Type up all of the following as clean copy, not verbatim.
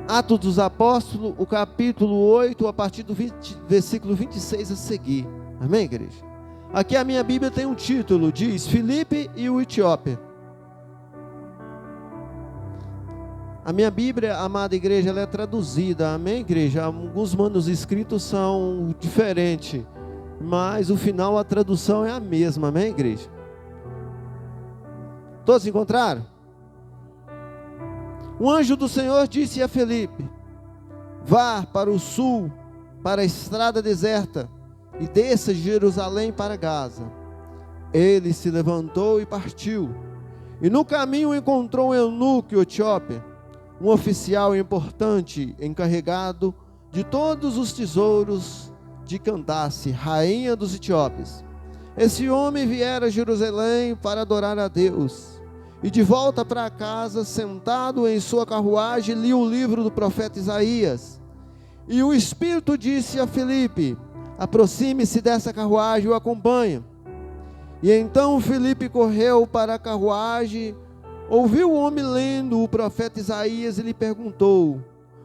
Atos dos Apóstolos, o capítulo 8, a partir do versículo 26 a seguir. Amém, igreja? Aqui a minha Bíblia tem um título, diz Filipe e o Etíope. A minha Bíblia, amada igreja, ela é traduzida, amém, igreja? Alguns manuscritos são diferentes, mas o final, a tradução é a mesma, amém, igreja? Todos encontraram? O anjo do Senhor disse a Filipe: vá para o sul, para a estrada deserta, e desça de Jerusalém para Gaza. Ele se levantou e partiu, e no caminho encontrou um eunuco etíope, um oficial importante, encarregado de todos os tesouros de Candace, rainha dos etíopes. Esse homem viera a Jerusalém para adorar a Deus, e de volta para casa, sentado em sua carruagem, lia o livro do profeta Isaías. E o Espírito disse a Filipe: aproxime-se dessa carruagem e o acompanhe. E então Filipe correu para a carruagem, ouviu o homem lendo o profeta Isaías e lhe perguntou: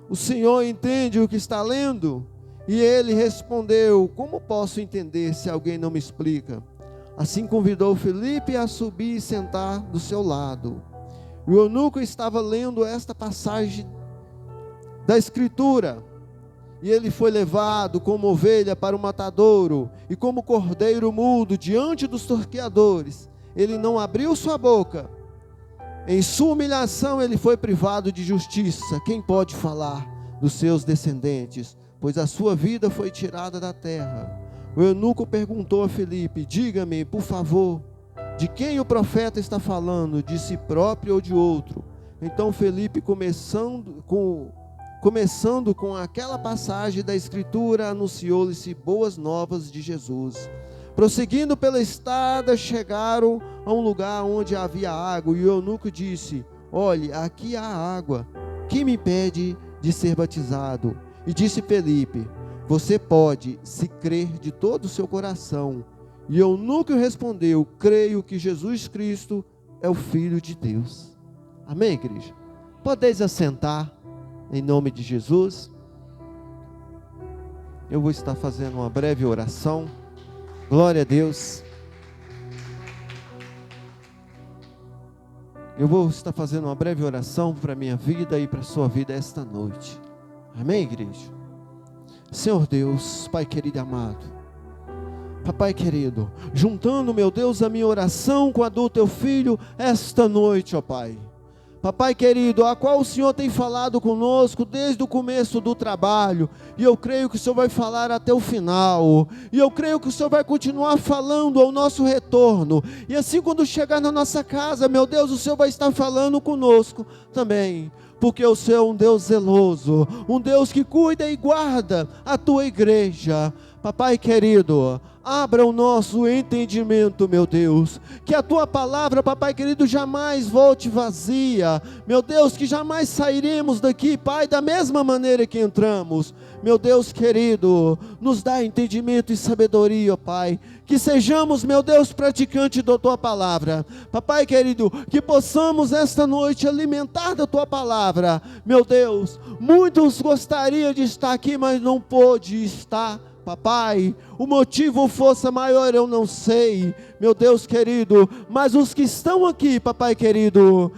o senhor entende o que está lendo? E ele respondeu: como posso entender se alguém não me explica? Assim convidou Filipe a subir e sentar do seu lado. O eunuco estava lendo esta passagem da Escritura: e ele foi levado como ovelha para o matadouro, e como cordeiro mudo diante dos torqueadores, ele não abriu sua boca. Em sua humilhação ele foi privado de justiça. Quem pode falar dos seus descendentes? Pois a sua vida foi tirada da terra. O eunuco perguntou a Filipe: diga-me, por favor, de quem o profeta está falando? De si próprio ou de outro? Então Filipe, começando com aquela passagem da Escritura, anunciou-lhe boas novas de Jesus. Prosseguindo pela estrada, chegaram a um lugar onde havia água, e o eunuco disse: olhe, aqui há água, que me impede de ser batizado? E disse Filipe: você pode, se crer de todo o seu coração. E o eunuco respondeu: creio que Jesus Cristo é o Filho de Deus. Amém, igreja? Podeis assentar, em nome de Jesus. Eu vou estar fazendo uma breve oração. Glória a Deus. Eu vou estar fazendo uma breve oração para a minha vida e para a sua vida esta noite. Amém, igreja? Senhor Deus, Pai querido e amado, Papai querido, juntando, meu Deus, a minha oração com a do Teu Filho esta noite, ó Pai. Papai querido, a qual o Senhor tem falado conosco desde o começo do trabalho, e eu creio que o Senhor vai falar até o final, e eu creio que o Senhor vai continuar falando ao nosso retorno, e assim quando chegar na nossa casa, meu Deus, o Senhor vai estar falando conosco também, porque o Senhor é um Deus zeloso, um Deus que cuida e guarda a Tua igreja. Papai querido, abra o nosso entendimento, meu Deus, que a Tua palavra, Papai querido, jamais volte vazia, meu Deus, que jamais sairemos daqui, Pai, da mesma maneira que entramos. Meu Deus querido, nos dá entendimento e sabedoria, Pai, que sejamos, meu Deus, praticantes da Tua palavra. Papai querido, que possamos esta noite alimentar da Tua palavra. Meu Deus, muitos gostariam de estar aqui, mas não pôde estar. Papai, o motivo ou força maior eu não sei, meu Deus querido, mas os que estão aqui, Papai querido,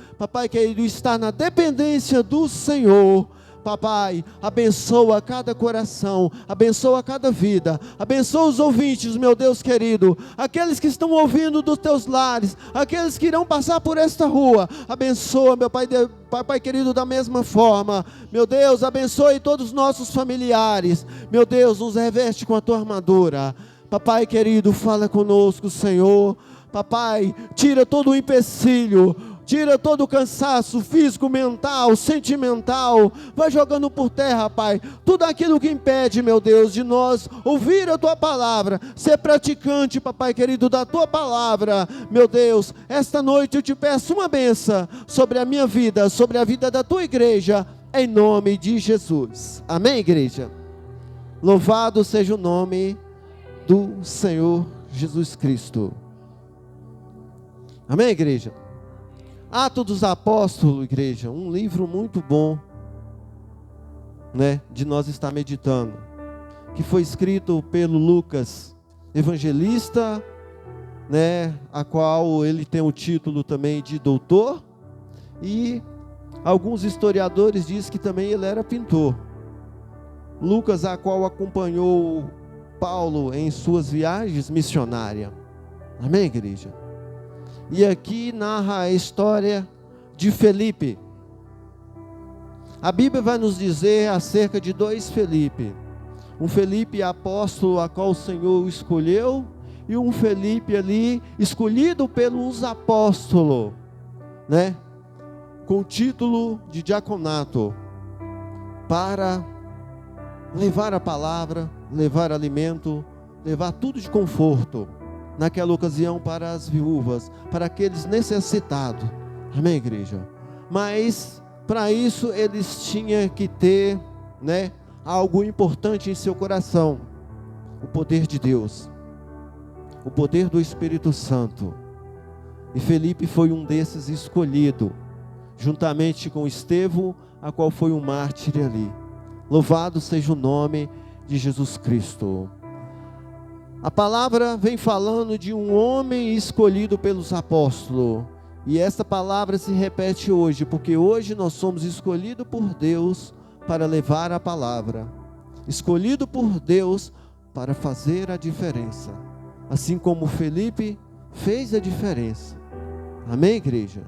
está na dependência do Senhor. Papai, abençoa cada coração, abençoa cada vida, abençoa os ouvintes, meu Deus querido, aqueles que estão ouvindo dos Teus lares, aqueles que irão passar por esta rua, abençoa, meu Pai, Pai querido, da mesma forma, meu Deus, abençoe todos os nossos familiares, meu Deus, nos reveste com a Tua armadura. Papai querido, fala conosco, Senhor. Papai, tira todo o empecilho, tira todo o cansaço físico, mental, sentimental, vai jogando por terra, Pai, tudo aquilo que impede, meu Deus, de nós ouvir a Tua palavra, ser praticante, Papai querido, da Tua palavra. Meu Deus, esta noite eu te peço uma bênção sobre a minha vida, sobre a vida da Tua igreja, em nome de Jesus. Amém, igreja? Louvado seja o nome do Senhor Jesus Cristo. Amém, igreja? Atos dos Apóstolos, igreja, um livro muito bom. né, de nós estar meditando, que foi escrito pelo Lucas, evangelista, né, a qual ele tem o título também de doutor, e alguns historiadores dizem que também ele era pintor. Lucas, a qual acompanhou Paulo em suas viagens missionárias. Amém, igreja? E aqui narra a história de Felipe. A Bíblia vai nos dizer acerca de dois Felipe. Um Felipe apóstolo, a qual o Senhor escolheu, e um Felipe ali escolhido pelos apóstolos, né? Com o título de diaconato, para levar a palavra, levar alimento, levar tudo de conforto, naquela ocasião para as viúvas, para aqueles necessitados. Amém, igreja? Mas para isso eles tinham que ter, né, algo importante em seu coração: o poder de Deus, o poder do Espírito Santo. E Felipe foi um desses escolhido, juntamente com Estevão, a qual foi um mártir ali. Louvado seja o nome de Jesus Cristo. A palavra vem falando de um homem escolhido pelos apóstolos, e essa palavra se repete hoje, porque hoje nós somos escolhidos por Deus para levar a palavra, escolhido por Deus para fazer a diferença, assim como Felipe fez a diferença. Amém, igreja?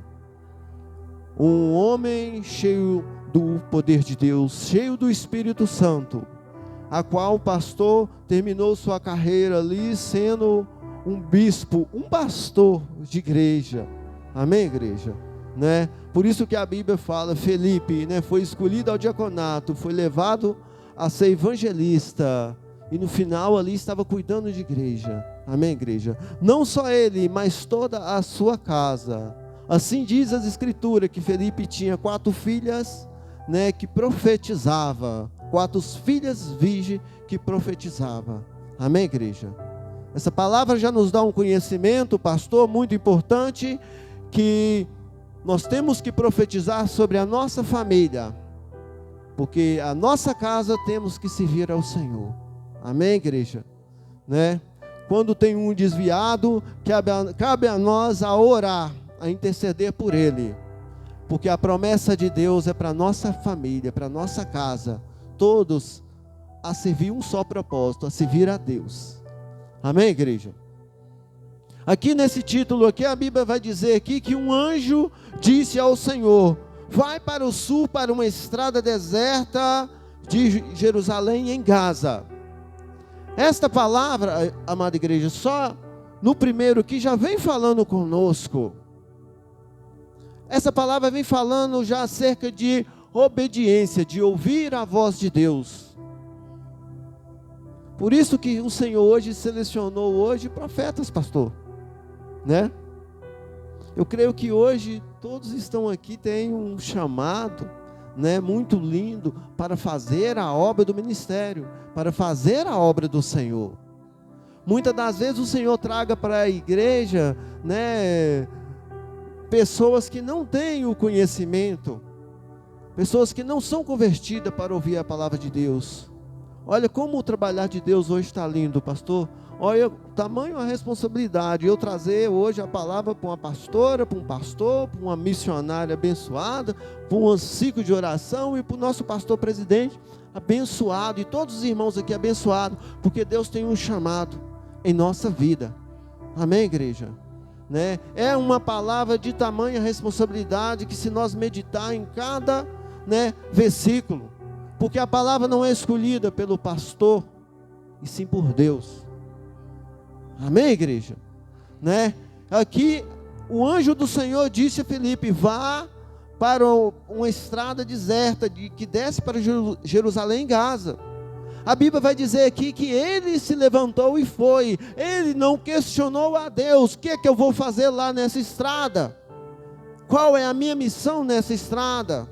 Um homem cheio do poder de Deus, cheio do Espírito Santo, a qual o pastor terminou sua carreira ali sendo um bispo, um pastor de igreja. Amém, igreja? Né? Por isso que a Bíblia fala, Felipe, né, foi escolhido ao diaconato, foi levado a ser evangelista, e no final ali estava cuidando de igreja. Amém, igreja? Não só ele, mas toda a sua casa. Assim diz as escrituras, que Felipe tinha 4 filhas, né, que profetizava, 4 filhas virgens que profetizava. Amém, igreja? Essa palavra já nos dá um conhecimento, pastor, muito importante, que nós temos que profetizar sobre a nossa família, porque a nossa casa temos que servir ao Senhor. Amém, igreja? Né? Quando tem um desviado, cabe a nós a orar, a interceder por ele, porque a promessa de Deus é para a nossa família, para a nossa casa, todos a servir um só propósito, a servir a Deus. Amém, igreja? Aqui nesse título aqui, a Bíblia vai dizer aqui que um anjo disse ao Senhor: vai para o sul, para uma estrada deserta de Jerusalém em Gaza. Esta palavra, amada igreja, só no primeiro que já vem falando conosco. Essa palavra vem falando já acerca de obediência, de ouvir a voz de Deus. Por isso que o Senhor hoje selecionou hoje profetas, pastor, né? Eu creio que hoje todos estão aqui, têm um chamado, né, muito lindo para fazer a obra do ministério, para fazer a obra do Senhor. Muitas das vezes o Senhor traga para a igreja, né, pessoas que não têm o conhecimento, pessoas que não são convertidas para ouvir a palavra de Deus. Olha como o trabalhar de Deus hoje está lindo, pastor. Olha o tamanho a responsabilidade, eu trazer hoje a palavra para uma pastora, para um pastor, para uma missionária abençoada, para um ciclo de oração e para o nosso pastor presidente abençoado, e todos os irmãos aqui abençoados, porque Deus tem um chamado em nossa vida. Amém, igreja? Né? É uma palavra de tamanha responsabilidade, que se nós meditar em cada, né, versículo, porque a palavra não é escolhida pelo pastor, e sim por Deus. Amém, igreja? Né? Aqui o anjo do Senhor disse a Felipe: vá para uma estrada deserta que desce para Jerusalém, Gaza. A Bíblia vai dizer aqui que ele se levantou e foi. Ele não questionou a Deus: o que é que eu vou fazer lá nessa estrada? Qual é a minha missão nessa estrada?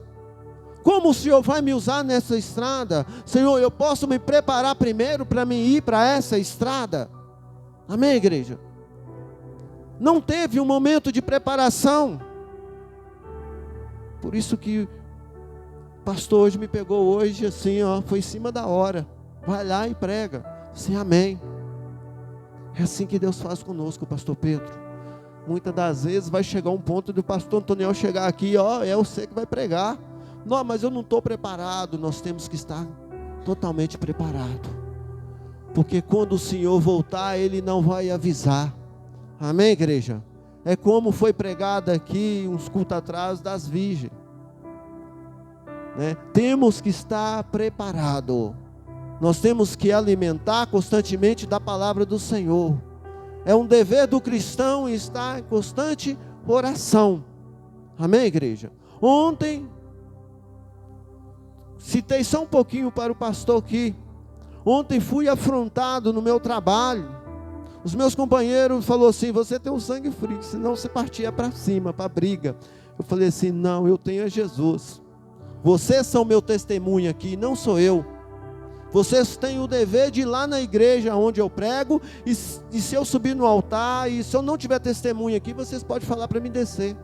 Como o Senhor vai me usar nessa estrada? Senhor, eu posso me preparar primeiro para me ir para essa estrada? Amém, igreja? Não teve um momento de preparação. Por isso que pastor hoje me pegou hoje assim, ó, foi em cima da hora. Vai lá e prega. Sim, amém. É assim que Deus faz conosco, pastor Pedro. Muitas das vezes vai chegar um ponto do pastor Antoniel chegar aqui, ó, é você que vai pregar. Não, mas eu não estou preparado. Nós temos que estar totalmente preparado, porque quando o Senhor voltar, Ele não vai avisar. Amém, igreja? É como foi pregado aqui uns cultos atrás das virgens, né? Temos que estar preparado. Nós temos que alimentar constantemente da palavra do Senhor. É um dever do cristão estar em constante oração. Amém, igreja? Ontem citei só um pouquinho para o pastor aqui. Ontem fui afrontado no meu trabalho. Os meus companheiros falaram assim: você tem um sangue frio, senão você partia para cima, para briga. Eu falei assim: não, eu tenho a Jesus. Vocês são meu testemunho aqui, não sou eu. Vocês têm o dever de ir lá na igreja onde eu prego, e se eu subir no altar, e se eu não tiver testemunho aqui, vocês podem falar para mim descer.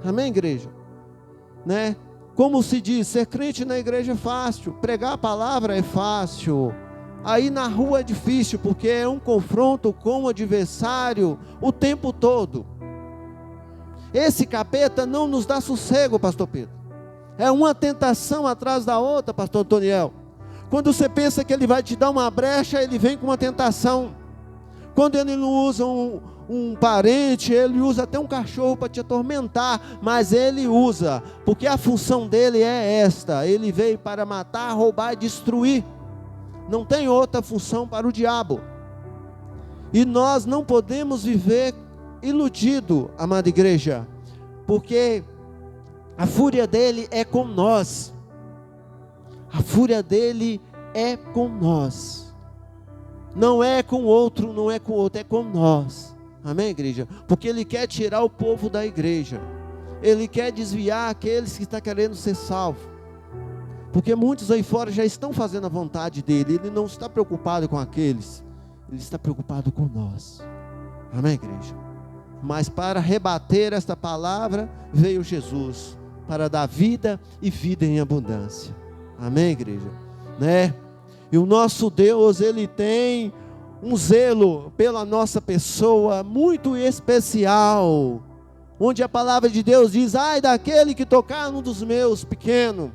Amém, igreja? Né? Como se diz, ser crente na igreja é fácil, pregar a palavra é fácil, aí na rua é difícil, porque é um confronto com o adversário o tempo todo. Esse capeta não nos dá sossego, pastor Pedro. É uma tentação atrás da outra, pastor Antoniel. Quando você pensa que ele vai te dar uma brecha, ele vem com uma tentação. Quando ele não usa um parente, ele usa até um cachorro para te atormentar, mas ele usa, porque a função dele é esta: ele veio para matar, roubar e destruir. Não tem outra função para o diabo. E nós não podemos viver iludido, amada igreja, porque a fúria dele é com nós. A fúria dele é com nós. Não é com outro, não é com outro, é com nós. Amém, igreja? Porque ele quer tirar o povo da igreja. Ele quer desviar aqueles que estão querendo ser salvos. Porque muitos aí fora já estão fazendo a vontade dele. Ele não está preocupado com aqueles. Ele está preocupado com nós. Amém, igreja? Mas para rebater esta palavra, veio Jesus, para dar vida e vida em abundância. Amém, igreja? Né? E o nosso Deus, Ele tem um zelo pela nossa pessoa muito especial, onde a palavra de Deus diz: ai daquele que tocar num dos meus pequenos,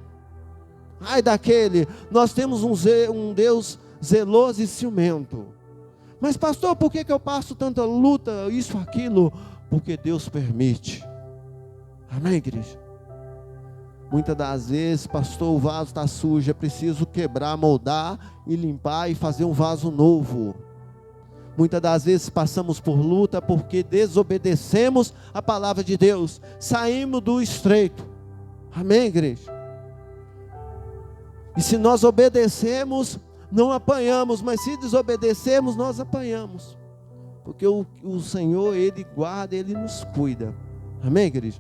ai daquele. Nós temos um Deus zeloso e ciumento. Mas pastor, por que eu passo tanta luta, isso, aquilo? Porque Deus permite. Amém, igreja? Muitas das vezes, pastor, o vaso está sujo, é preciso quebrar, moldar e limpar e fazer um vaso novo. Muitas das vezes passamos por luta porque desobedecemos a palavra de Deus, saímos do estreito. Amém, igreja? E se nós obedecemos, não apanhamos, mas se desobedecemos, nós apanhamos. Porque o Senhor, Ele guarda, Ele nos cuida. Amém, igreja?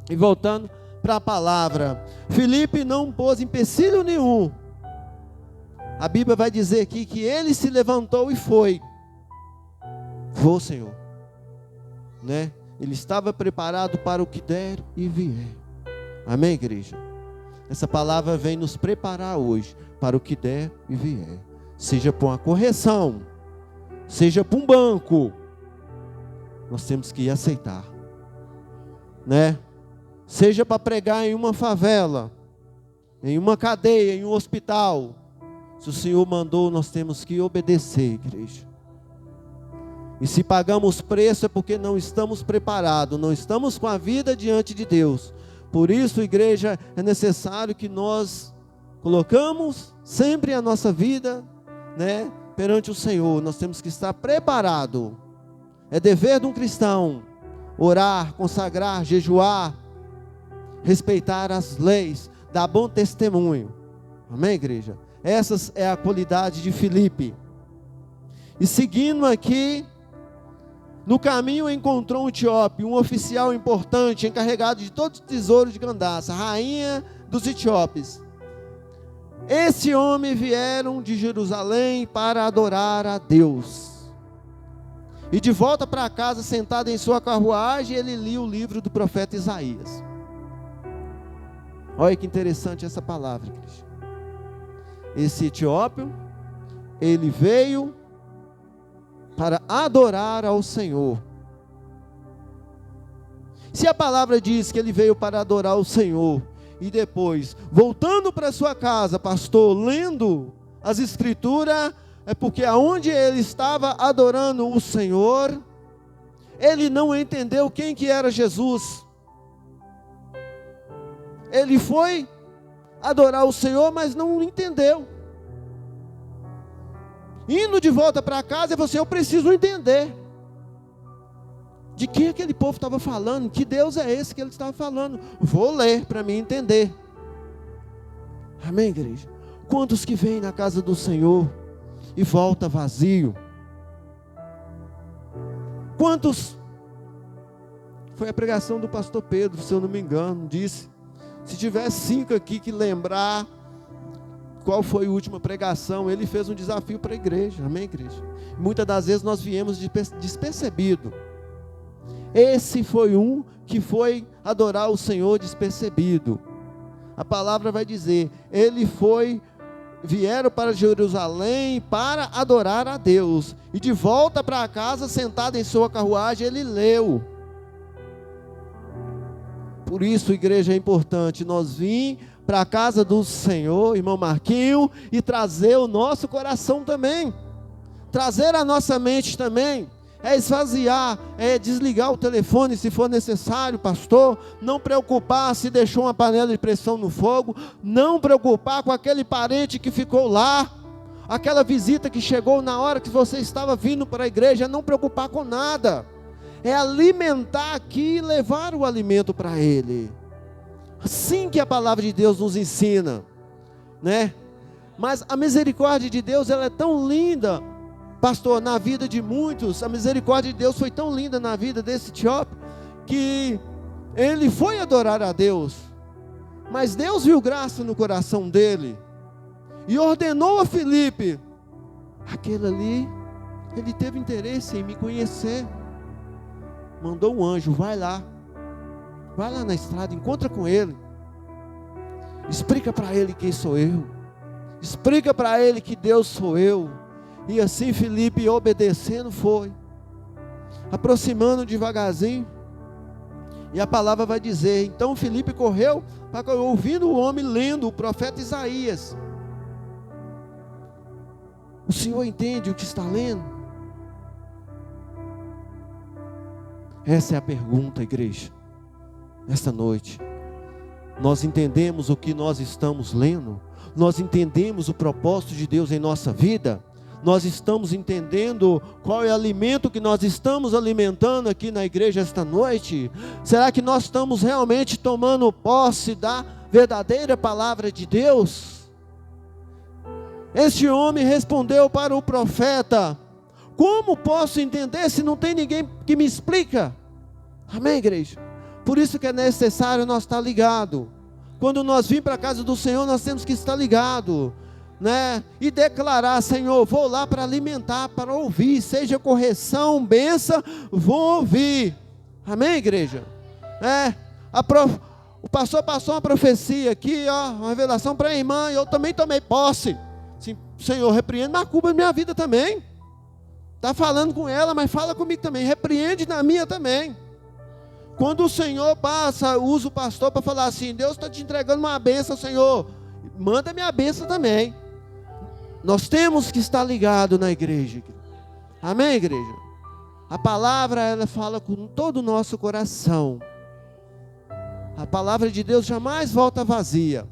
E voltando para a palavra, Filipe não pôs empecilho nenhum. A Bíblia vai dizer aqui que ele se levantou e foi. Vou, Senhor, né? Ele estava preparado para o que der e vier. Amém, igreja? Essa palavra vem nos preparar hoje para o que der e vier. Seja para uma correção, seja para um banco, nós temos que aceitar, né? Seja para pregar em uma favela, em uma cadeia, em um hospital. Se o Senhor mandou, nós temos que obedecer, igreja. E se pagamos preço é porque não estamos preparados, não estamos com a vida diante de Deus. Por isso, igreja, é necessário que nós colocamos sempre a nossa vida, né, perante o Senhor. Nós temos que estar preparados. É dever de um cristão orar, consagrar, jejuar, respeitar as leis, dar bom testemunho. Amém, igreja? Essa é a qualidade de Filipe. E seguindo aqui, no caminho encontrou um etíope, um oficial importante, encarregado de todo o tesouro de Candace, rainha dos etíopes. Esse homem vieram de Jerusalém para adorar a Deus. E de volta para casa, sentado em sua carruagem, ele lia o livro do profeta Isaías. Olha que interessante essa palavra, igreja. Esse etíope, ele veio para adorar ao Senhor. Se a palavra diz que ele veio para adorar o Senhor, e depois, voltando para sua casa, pastor, lendo as escrituras, é porque aonde ele estava adorando o Senhor, ele não entendeu quem que era Jesus. Ele foi adorar o Senhor, mas não entendeu. Indo de volta para casa, ele falou assim: eu preciso entender de quem aquele povo estava falando, que Deus é esse que ele estava falando. Vou ler para mim entender. Amém, igreja? Quantos que vêm na casa do Senhor e volta vazio? Quantos? Foi a pregação do pastor Pedro, se eu não me engano, disse. Se tiver 5 aqui que lembrar qual foi a última pregação, ele fez um desafio para a igreja. Amém, igreja? Muitas das vezes nós viemos despercebido. Esse foi um que foi adorar o Senhor despercebido. A palavra vai dizer, vieram para Jerusalém para adorar a Deus, e de volta para casa, sentado em sua carruagem, ele leu. Por isso, igreja, é importante nós vir para a casa do Senhor, irmão Marquinho, e trazer o nosso coração também, trazer a nossa mente também. É esvaziar, é desligar o telefone se for necessário, pastor. Não preocupar se deixou uma panela de pressão no fogo. Não preocupar com aquele parente que ficou lá, aquela visita que chegou na hora que você estava vindo para a igreja. Não preocupar com nada. É alimentar aqui e levar o alimento para ele. Assim que a palavra de Deus nos ensina, né? Mas a misericórdia de Deus, ela é tão linda, pastor, na vida de muitos. A misericórdia de Deus foi tão linda na vida desse etíope, que ele foi adorar a Deus, mas Deus viu graça no coração dele, e ordenou a Filipe, aquele ali, ele teve interesse em me conhecer, mandou um anjo, vai lá na estrada, encontra com ele, explica para ele quem sou eu, explica para ele que Deus sou eu. E assim Filipe, obedecendo, foi aproximando devagarzinho, e a palavra vai dizer, então Filipe correu, ouvindo o homem lendo o profeta Isaías. O Senhor entende o que está lendo? Essa é a pergunta, igreja. Esta noite, nós entendemos o que nós estamos lendo? Nós entendemos o propósito de Deus em nossa vida? Nós estamos entendendo qual é o alimento que nós estamos alimentando aqui na igreja esta noite? Será que nós estamos realmente tomando posse da verdadeira palavra de Deus? Este homem respondeu para o profeta: como posso entender se não tem ninguém que me explica? Amém, igreja? Por isso que é necessário nós estar ligado. Quando nós vimos para a casa do Senhor, nós temos que estar ligado, né? E declarar: Senhor, vou lá para alimentar, para ouvir, seja correção, bênção, vou ouvir. Amém, igreja? O pastor passou uma profecia aqui, uma revelação para a irmã, e eu também tomei posse. Sim, Senhor, repreende na culpa da minha vida também. Está falando com ela, mas fala comigo também, repreende na minha também. Quando o Senhor usa o pastor para falar assim: Deus está te entregando uma bênção, Senhor, manda minha bênção também. Nós temos que estar ligados na igreja. Amém, igreja? A palavra, ela fala com todo o nosso coração. A palavra de Deus jamais volta vazia.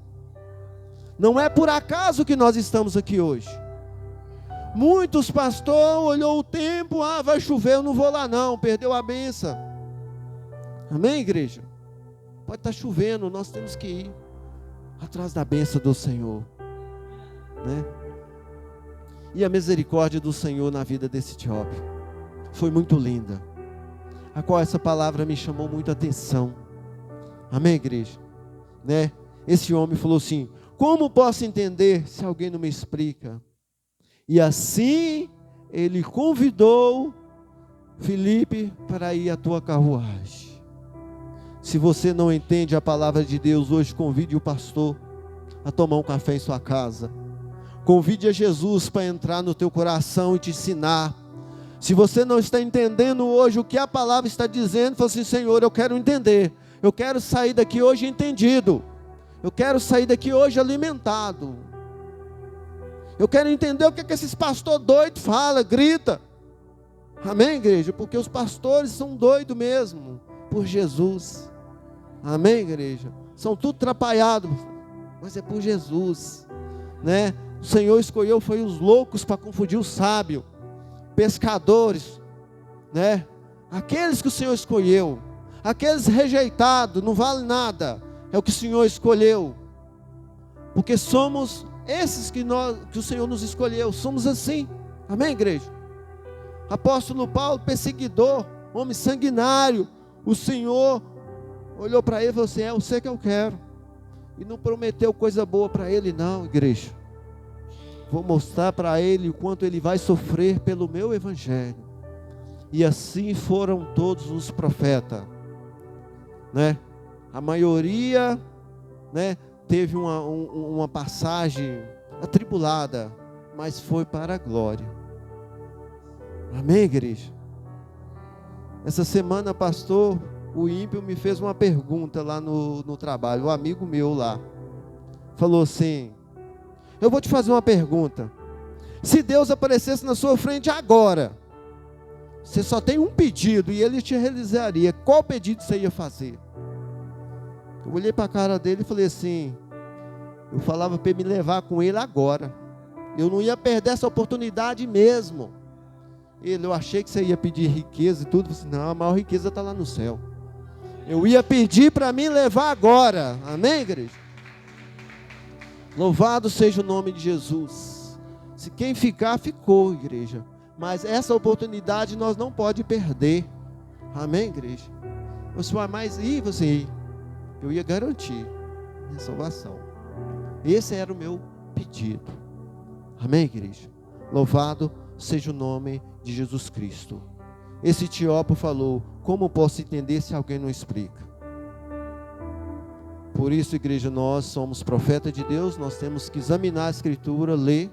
Não é por acaso que nós estamos aqui hoje. Muitos pastores olhou o tempo, vai chover, eu não vou lá não, perdeu a bênção. Amém, igreja? Pode estar chovendo, nós temos que ir atrás da bênção do Senhor, né? E a misericórdia do Senhor na vida desse etíope foi muito linda, a qual essa palavra me chamou muita atenção. Amém, igreja? Né? Esse homem falou assim: como posso entender se alguém não me explica? E assim ele convidou Filipe para ir à tua carruagem. Se você não entende a palavra de Deus hoje, convide o pastor a tomar um café em sua casa. Convide a Jesus para entrar no teu coração e te ensinar. Se você não está entendendo hoje o que a palavra está dizendo, fala assim: Senhor, eu quero entender. Eu quero sair daqui hoje entendido. Eu quero sair daqui hoje alimentado. Eu quero entender o que esses pastores doidos falam, grita. Amém, igreja? Porque os pastores são doidos mesmo por Jesus. Amém, igreja? São tudo atrapalhados, mas é por Jesus, né? O Senhor escolheu foi os loucos para confundir o sábio, pescadores, né? Aqueles que o Senhor escolheu, aqueles rejeitados, não vale nada, é o que o Senhor escolheu, porque somos esses que o Senhor nos escolheu, somos assim. Amém, igreja? Apóstolo Paulo, perseguidor, homem sanguinário, o Senhor olhou para ele e falou assim: é você que eu quero, e não prometeu coisa boa para ele não, igreja. Vou mostrar para ele o quanto ele vai sofrer pelo meu evangelho. E assim foram todos os profetas, né? A maioria, né, teve uma passagem atribulada, mas foi para a glória. Amém, igreja? Essa semana, pastor, o ímpio me fez uma pergunta lá no trabalho. Um amigo meu lá falou assim: eu vou te fazer uma pergunta. Se Deus aparecesse na sua frente agora, você só tem um pedido e Ele te realizaria, qual pedido você ia fazer? Eu olhei para a cara dele e falei assim: eu falava para ele me levar com Ele agora. Eu não ia perder essa oportunidade mesmo. Eu achei que você ia pedir riqueza e tudo. Eu falei: não, a maior riqueza está lá no céu. Eu ia pedir para me levar agora. Amém, igreja? Louvado seja o nome de Jesus. Se quem ficar, ficou, igreja. Mas essa oportunidade nós não pode perder. Amém, igreja? Você vai mais ir, você ir. Eu ia garantir a salvação. Esse era o meu pedido. Amém, igreja? Louvado seja o nome de Jesus Cristo. Esse Etíope falou: como posso entender se alguém não explica? Por isso, igreja, nós somos profeta de Deus, nós temos que examinar a Escritura, ler,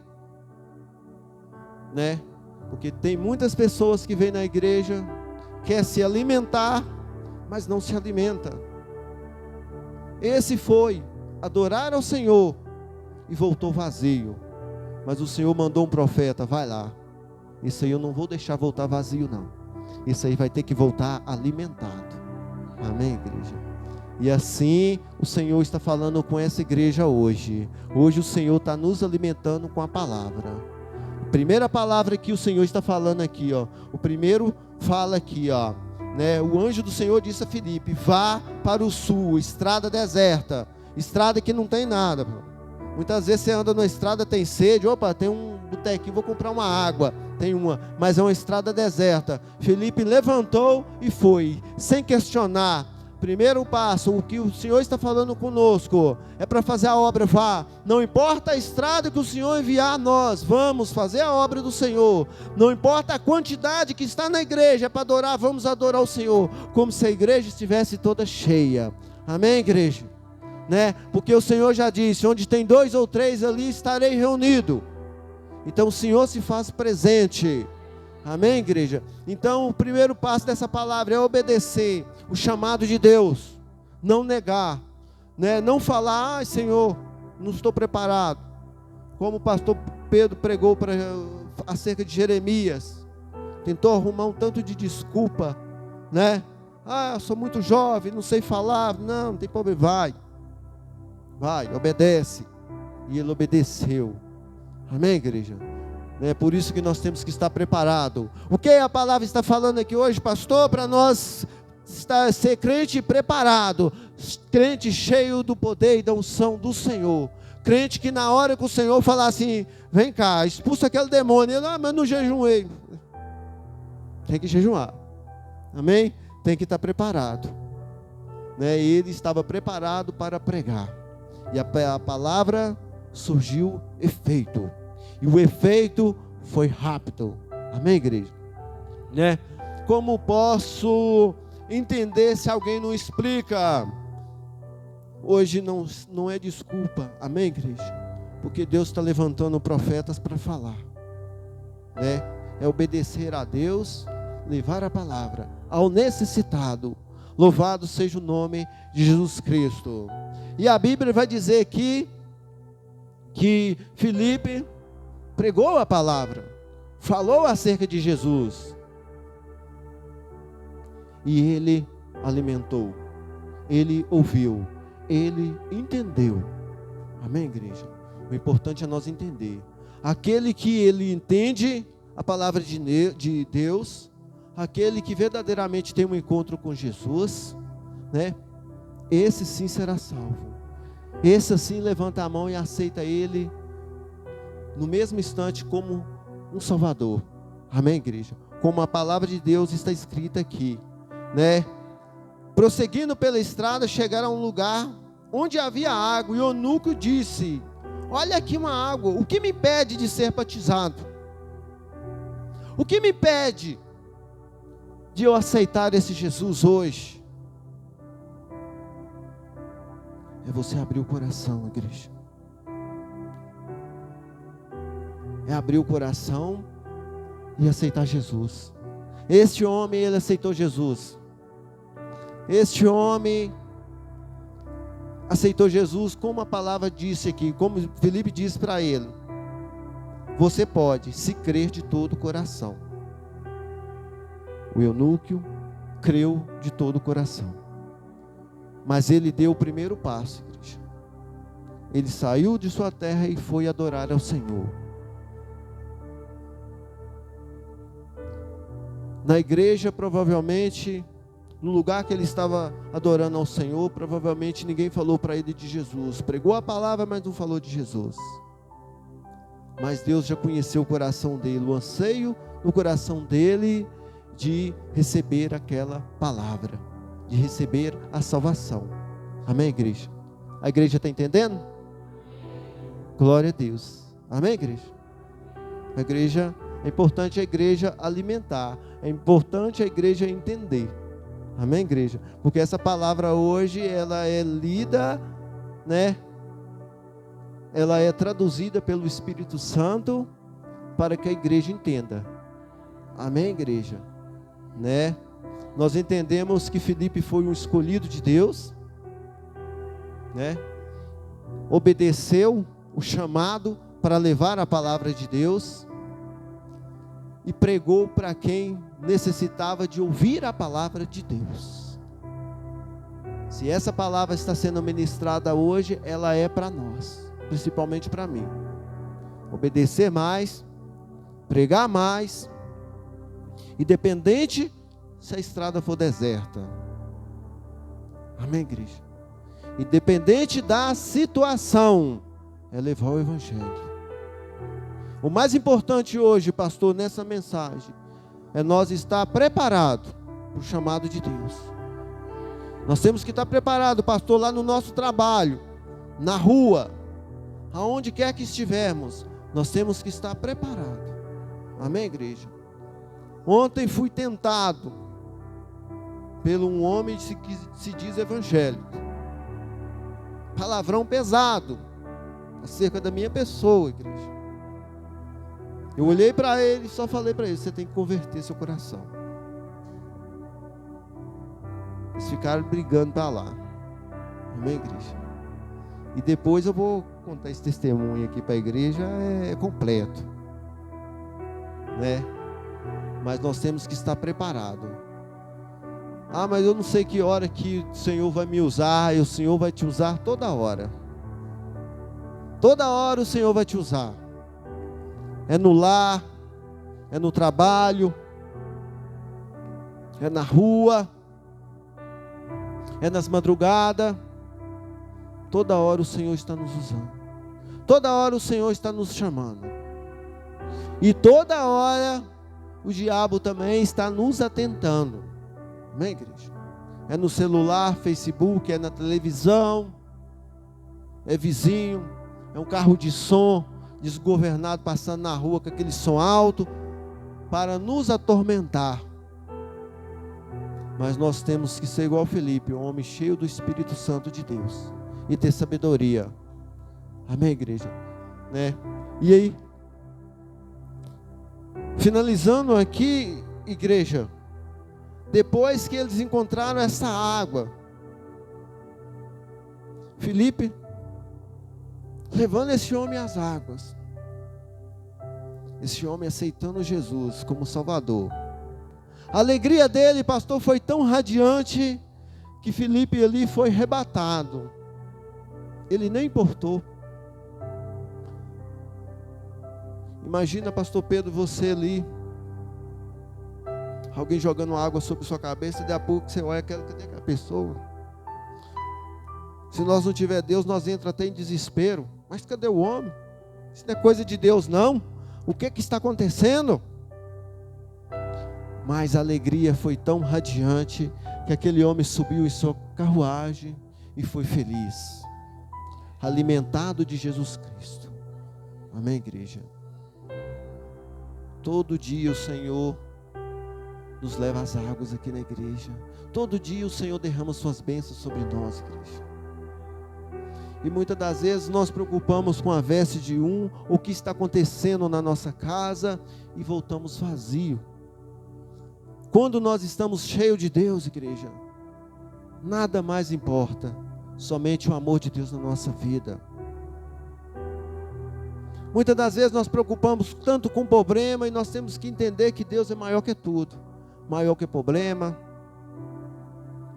né? Porque tem muitas pessoas que vêm na igreja, quer se alimentar, mas não se alimenta. Esse foi adorar ao Senhor e voltou vazio. Mas o Senhor mandou um profeta: vai lá. Isso aí eu não vou deixar voltar vazio não. Isso aí vai ter que voltar alimentado. Amém, igreja? E assim o Senhor está falando com essa igreja hoje. Hoje o Senhor está nos alimentando com a palavra. Primeira palavra que o Senhor está falando aqui, ó. O primeiro fala aqui, ó, né? O anjo do Senhor disse a Filipe: vá para o sul, estrada deserta, estrada que não tem nada. Muitas vezes você anda na estrada, tem sede, opa, tem um botequinho, vou comprar uma água, tem uma, mas é uma estrada deserta. Filipe levantou e foi, sem questionar. Primeiro passo, o que o Senhor está falando conosco, é para fazer a obra, vá. Não importa a estrada que o Senhor enviar a nós, vamos fazer a obra do Senhor. Não importa a quantidade que está na igreja, é para adorar, vamos adorar o Senhor, como se a igreja estivesse toda cheia. Amém, igreja? Né? Porque o Senhor já disse: onde tem 2 ou 3 ali estarei reunido. Então o Senhor se faz presente. Amém, igreja? Então o primeiro passo dessa palavra é obedecer o chamado de Deus, não negar, né? Não falar: ah, Senhor, não estou preparado, como o pastor Pedro pregou acerca de Jeremias, tentou arrumar um tanto de desculpa, né? Ah, eu sou muito jovem, não sei falar. Não tem problema, vai, obedece. E ele obedeceu. Amém, igreja? É por isso que nós temos que estar preparados. O que a palavra está falando aqui hoje, pastor? Para nós ser crente preparado, crente cheio do poder e da unção do Senhor, crente que na hora que o Senhor falar assim: vem cá, expulsa aquele demônio, ele: ah, mas não jejuei. Tem que jejuar. Amém? Tem que estar preparado, né? Ele estava preparado para pregar, e a palavra surgiu efeito, e o efeito foi rápido. Amém, igreja? Né? Como posso entender se alguém não explica. Hoje não é desculpa, amém, igreja? Porque Deus está levantando profetas para falar, né? É obedecer a Deus, levar a palavra ao necessitado. Louvado seja o nome de Jesus Cristo. E a Bíblia vai dizer aqui que Filipe pregou a palavra, falou acerca de Jesus, e ele alimentou, ele ouviu, ele entendeu. Amém, igreja? O importante é nós entender. Aquele que ele entende a palavra de Deus, aquele que verdadeiramente tem um encontro com Jesus, né? Esse sim será salvo. Esse assim levanta a mão e aceita Ele no mesmo instante como um Salvador. Amém, igreja? Como a palavra de Deus está escrita aqui, né? Prosseguindo pela estrada, chegaram a um lugar onde havia água, e o eunuco disse: olha aqui uma água, o que me impede de ser batizado? O que me impede de eu aceitar esse Jesus hoje? É você abrir o coração, igreja. É abrir o coração e aceitar Jesus. Este homem, ele aceitou Jesus. Este homem aceitou Jesus, como a palavra disse aqui, como Filipe disse para ele: você pode, se crer de todo o coração. O eunuco creu de todo o coração. Mas ele deu o primeiro passo, igreja. Ele saiu de sua terra e foi adorar ao Senhor. Na igreja, provavelmente, no lugar que ele estava adorando ao Senhor, provavelmente ninguém falou para ele de Jesus. Pregou a palavra, mas não falou de Jesus. Mas Deus já conheceu o coração dele, o anseio no coração dele de receber aquela palavra, de receber a salvação. Amém, igreja? A igreja está entendendo? Glória a Deus. Amém, igreja? A igreja, é importante a igreja alimentar, é importante a igreja entender. Amém, igreja? Porque essa palavra hoje, ela é lida, né? Ela é traduzida pelo Espírito Santo para que a igreja entenda. Amém, igreja? Né? Nós entendemos que Filipe foi um escolhido de Deus, né? Obedeceu o chamado para levar a palavra de Deus e pregou para quem necessitava de ouvir a palavra de Deus. Se essa palavra está sendo ministrada hoje, ela é para nós, principalmente para mim. Obedecer mais, pregar mais, independente se a estrada for deserta. Amém, igreja? Independente da situação, é levar o evangelho. O mais importante hoje, pastor, nessa mensagem, é nós estar preparado para o chamado de Deus. Nós temos que estar preparado, pastor, lá no nosso trabalho, na rua, aonde quer que estivermos, nós temos que estar preparados. Amém, igreja? Ontem fui tentado pelo um homem que se diz evangélico. Palavrão pesado acerca da minha pessoa, igreja. Eu olhei para ele e só falei para ele: você tem que converter seu coração. Eles ficaram brigando para lá. Amém, igreja? E depois eu vou contar esse testemunho aqui para a igreja, é completo, né? Mas nós temos que estar preparados. Ah, mas eu não sei que hora que o Senhor vai me usar. E o Senhor vai te usar toda hora. Toda hora o Senhor vai te usar. É no lar, é no trabalho, é na rua, é nas madrugadas. Toda hora o Senhor está nos usando. Toda hora o Senhor está nos chamando. E toda hora o diabo também está nos atentando. Amém, igreja? É no celular, Facebook, é na televisão, é vizinho, é um carro de som desgovernado passando na rua com aquele som alto para nos atormentar. Mas nós temos que ser igual Felipe, um homem cheio do Espírito Santo de Deus, e ter sabedoria. Amém, igreja? Né? E aí, finalizando aqui, igreja, depois que eles encontraram essa água, Felipe, levando esse homem às águas, esse homem aceitando Jesus como Salvador, a alegria dele, pastor, foi tão radiante, que Felipe ali foi arrebatado, ele nem importou. Imagina, pastor Pedro, você ali, alguém jogando água sobre sua cabeça, e daqui a pouco você olha, cadê aquela pessoa? Se nós não tiver Deus, nós entramos até em desespero. Mas cadê o homem? Isso não é coisa de Deus, não. O que está acontecendo? Mas a alegria foi tão radiante, que aquele homem subiu em sua carruagem e foi feliz, alimentado de Jesus Cristo. Amém, igreja? Todo dia o Senhor nos leva às águas aqui na igreja. Todo dia o Senhor derrama suas bênçãos sobre nós, igreja. E muitas das vezes nós preocupamos com a veste de um, o que está acontecendo na nossa casa, e voltamos vazios. Quando nós estamos cheios de Deus, igreja, nada mais importa, somente o amor de Deus na nossa vida. Muitas das vezes nós preocupamos tanto com o problema, e nós temos que entender que Deus é maior que tudo, maior que o problema,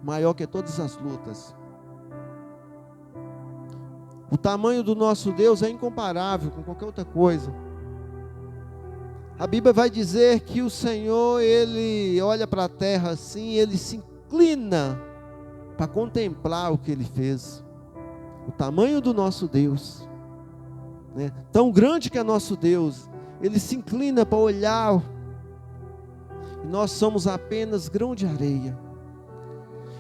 maior que todas as lutas. O tamanho do nosso Deus é incomparável com qualquer outra coisa. A Bíblia vai dizer que o Senhor, Ele olha para a terra assim, Ele se inclina para contemplar o que Ele fez. O tamanho do nosso Deus, né? Tão grande que é nosso Deus, Ele se inclina para olhar, e nós somos apenas grão de areia,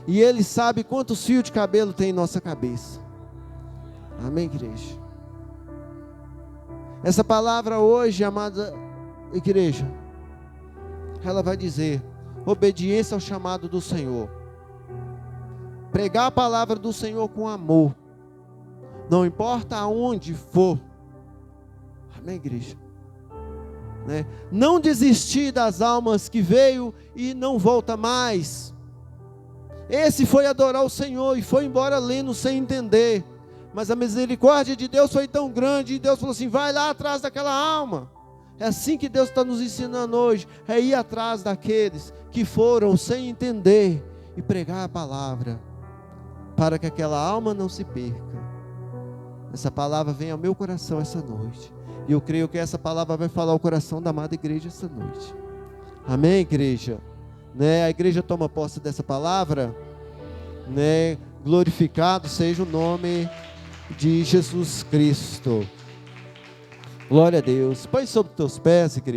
e Ele sabe quantos fios de cabelo tem em nossa cabeça. Amém, igreja? Essa palavra hoje, amada igreja, ela vai dizer: obediência ao chamado do Senhor, pregar a palavra do Senhor com amor, não importa aonde for. Amém, igreja? Né? Não desistir das almas que veio e não volta mais. Esse foi adorar o Senhor e foi embora lendo sem entender, mas a misericórdia de Deus foi tão grande, e Deus falou assim: vai lá atrás daquela alma. É assim que Deus está nos ensinando hoje, é ir atrás daqueles que foram sem entender e pregar a palavra, para que aquela alma não se perca. Essa palavra vem ao meu coração essa noite, e eu creio que essa palavra vai falar ao coração da amada igreja essa noite. Amém, igreja? Né? A igreja toma posse dessa palavra, né? Glorificado seja o nome de Jesus Cristo. Glória a Deus. Põe sobre teus pés, igreja.